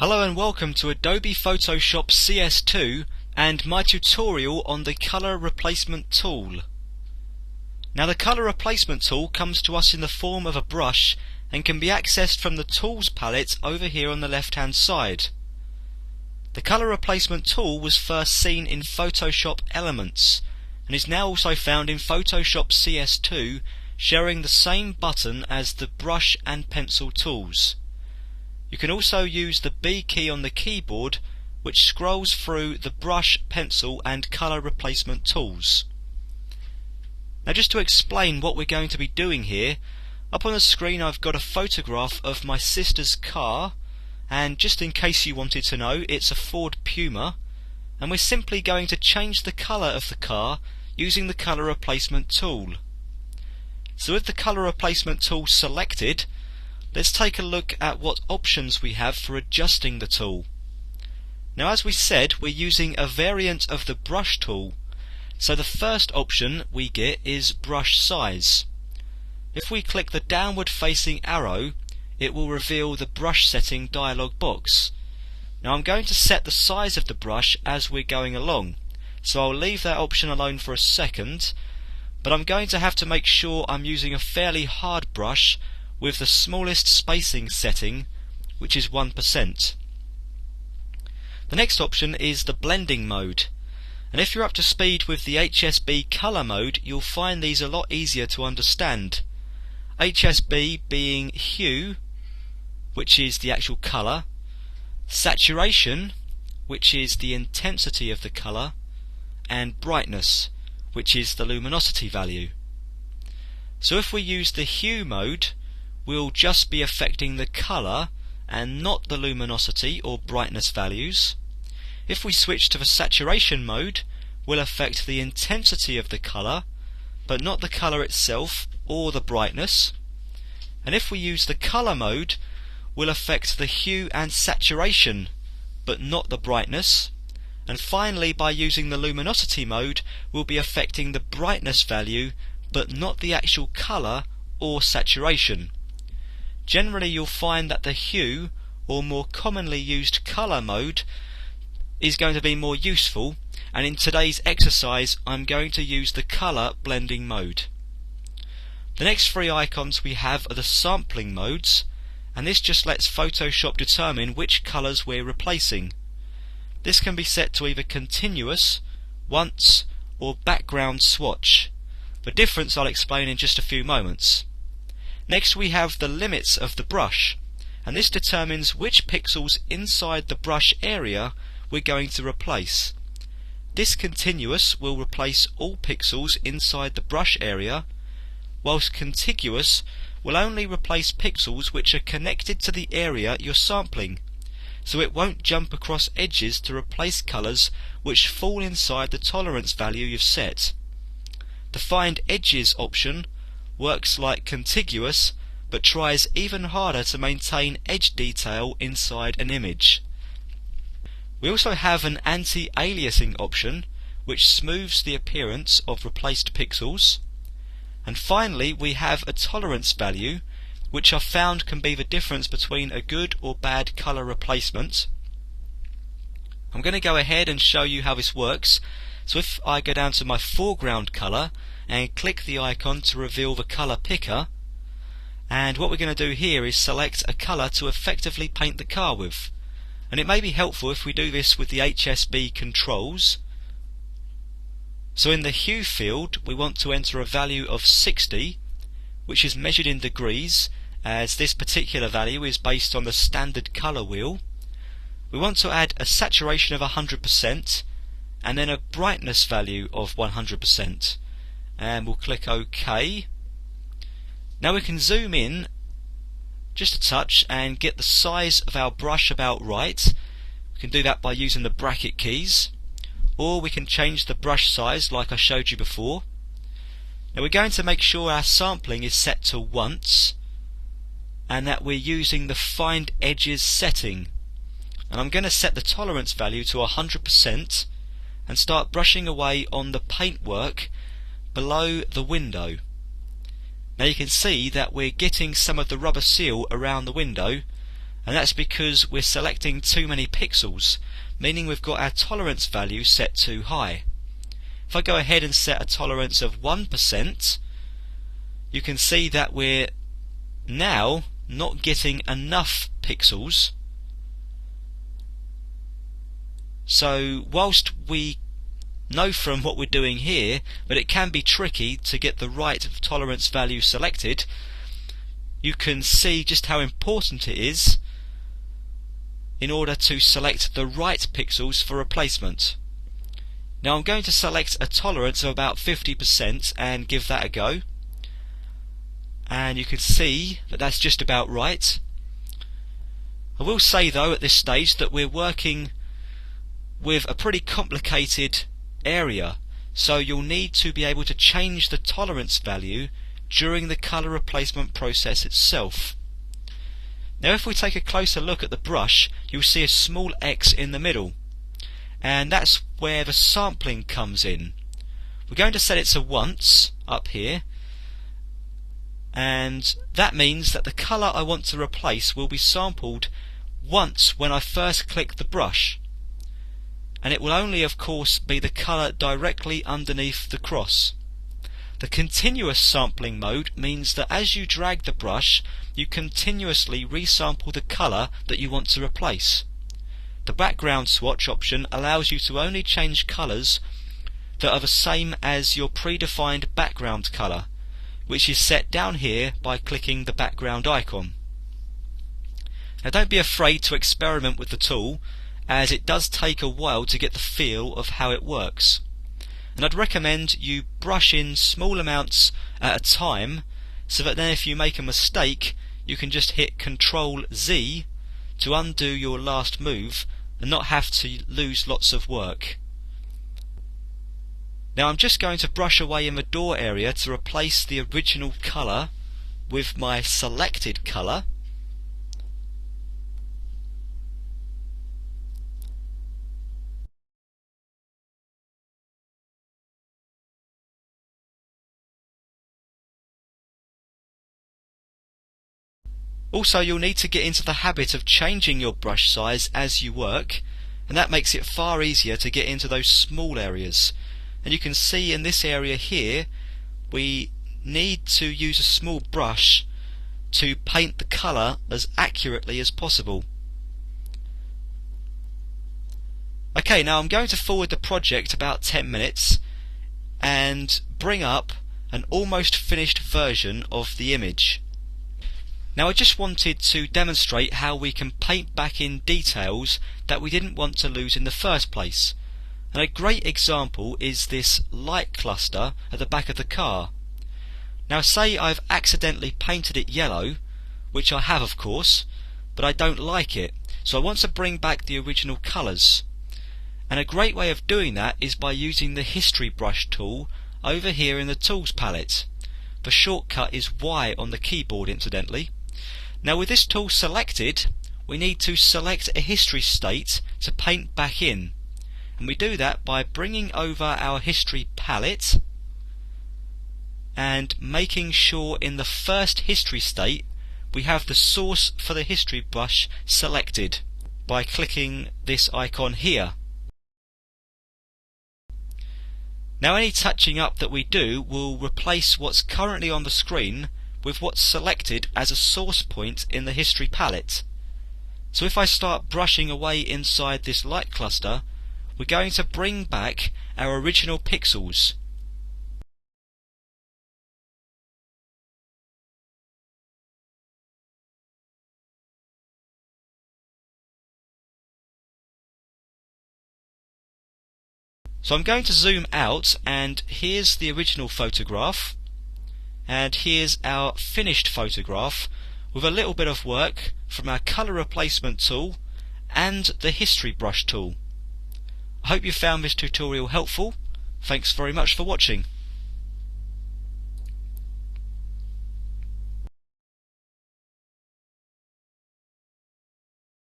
Hello and welcome to Adobe Photoshop CS2 and my tutorial on the Color Replacement tool. Now the Color Replacement tool comes to us in the form of a brush and can be accessed from the Tools palette over here on the left hand side. The Color Replacement tool was first seen in Photoshop Elements and is now also found in Photoshop CS2, sharing the same button as the brush and pencil tools. You can also use the B key on the keyboard, which scrolls through the brush, pencil and color replacement tools. Now just to explain what we're going to be doing here, up on the screen I've got a photograph of my sister's car, and just in case you wanted to know, it's a Ford Puma, and we're simply going to change the colour of the car using the color replacement tool. So with the color replacement tool selected, let's take a look at what options we have for adjusting the tool. Now as we said, we're using a variant of the brush tool, so the first option we get is brush size. If we click the downward facing arrow, it will reveal the brush setting dialog box. Now I'm going to set the size of the brush as we're going along, so I'll leave that option alone for a second, but I'm going to have to make sure I'm using a fairly hard brush with the smallest spacing setting, which is 1%. The next option is the blending mode, and if you're up to speed with the HSB color mode, you'll find these a lot easier to understand. HSB being hue, which is the actual color, saturation, which is the intensity of the color, and brightness, which is the luminosity value. So if we use the hue mode, we'll just be affecting the colour and not the luminosity or brightness values. If we switch to the saturation mode, we'll affect the intensity of the colour but not the colour itself or the brightness. And if we use the colour mode, we'll affect the hue and saturation but not the brightness. And finally, by using the luminosity mode, we'll be affecting the brightness value but not the actual colour or saturation. Generally you'll find that the hue, or more commonly used colour mode, is going to be more useful, and in today's exercise I'm going to use the colour blending mode. The next three icons we have are the sampling modes, and this just lets Photoshop determine which colours we're replacing. This can be set to either continuous, once, or background swatch. The difference I'll explain in just a few moments. Next we have the limits of the brush, and this determines which pixels inside the brush area we're going to replace. Discontinuous will replace all pixels inside the brush area, whilst contiguous will only replace pixels which are connected to the area you're sampling, so it won't jump across edges to replace colours which fall inside the tolerance value you've set. The Find Edges option works like contiguous, but tries even harder to maintain edge detail inside an image. We also have an anti-aliasing option, which smooths the appearance of replaced pixels. And finally we have a tolerance value, which I've found can be the difference between a good or bad colour replacement. I'm going to go ahead and show you how this works. So if I go down to my foreground colour and click the icon to reveal the colour picker, and what we're going to do here is select a colour to effectively paint the car with, and it may be helpful if we do this with the HSB controls. So in the hue field we want to enter a value of 60, which is measured in degrees, as this particular value is based on the standard colour wheel. We want to add a saturation of 100% and then a brightness value of 100%, and we'll click OK. Now we can zoom in just a touch and get the size of our brush about right. We can do that by using the bracket keys, or we can change the brush size like I showed you before. Now we're going to make sure our sampling is set to once and that we're using the Find Edges setting. and I'm going to set the tolerance value to 100% and start brushing away on the paintwork below the window. Now you can see that we're getting some of the rubber seal around the window, and that's because we're selecting too many pixels, meaning we've got our tolerance value set too high. If I go ahead and set a tolerance of 1%, you can see that we're now not getting enough pixels. So whilst we know from what we're doing here that it can be tricky to get the right tolerance value selected, you can see just how important it is in order to select the right pixels for replacement. Now I'm going to select a tolerance of about 50% and give that a go, and you can see that that's just about right. I will say though at this stage that we're working with a pretty complicated area, so you'll need to be able to change the tolerance value during the colour replacement process itself. Now if we take a closer look at the brush, you'll see a small X in the middle, and that's where the sampling comes in. We're going to set it to once up here, and that means that the colour I want to replace will be sampled once when I first click the brush, and it will only of course be the colour directly underneath the cross. The continuous sampling mode means that as you drag the brush, you continuously resample the colour that you want to replace. The background swatch option allows you to only change colours that are the same as your predefined background colour, which is set down here by clicking the background icon. Now don't be afraid to experiment with the tool, as it does take a while to get the feel of how it works. And I'd recommend you brush in small amounts at a time, so that then if you make a mistake you can just hit Ctrl Z to undo your last move and not have to lose lots of work. Now I'm just going to brush away in the door area to replace the original colour with my selected colour. Also, you'll need to get into the habit of changing your brush size as you work, and that makes it far easier to get into those small areas. And you can see in this area here we need to use a small brush to paint the colour as accurately as possible. Okay, now I'm going to forward the project about 10 minutes and bring up an almost finished version of the image. Now I just wanted to demonstrate how we can paint back in details that we didn't want to lose in the first place. And a great example is this light cluster at the back of the car. Now say I've accidentally painted it yellow, which I have of course, but I don't like it, so I want to bring back the original colours. And a great way of doing that is by using the history brush tool over here in the tools palette. The shortcut is Y on the keyboard incidentally. Now with this tool selected, we need to select a history state to paint back in, and we do that by bringing over our history palette and making sure in the first history state we have the source for the history brush selected by clicking this icon here. Now any touching up that we do will replace what's currently on the screen with what's selected as a source point in the history palette. So if I start brushing away inside this light cluster, we're going to bring back our original pixels. So I'm going to zoom out, and here's the original photograph, and here's our finished photograph with a little bit of work from our colour replacement tool and the history brush tool. I hope you found this tutorial helpful. Thanks very much for watching.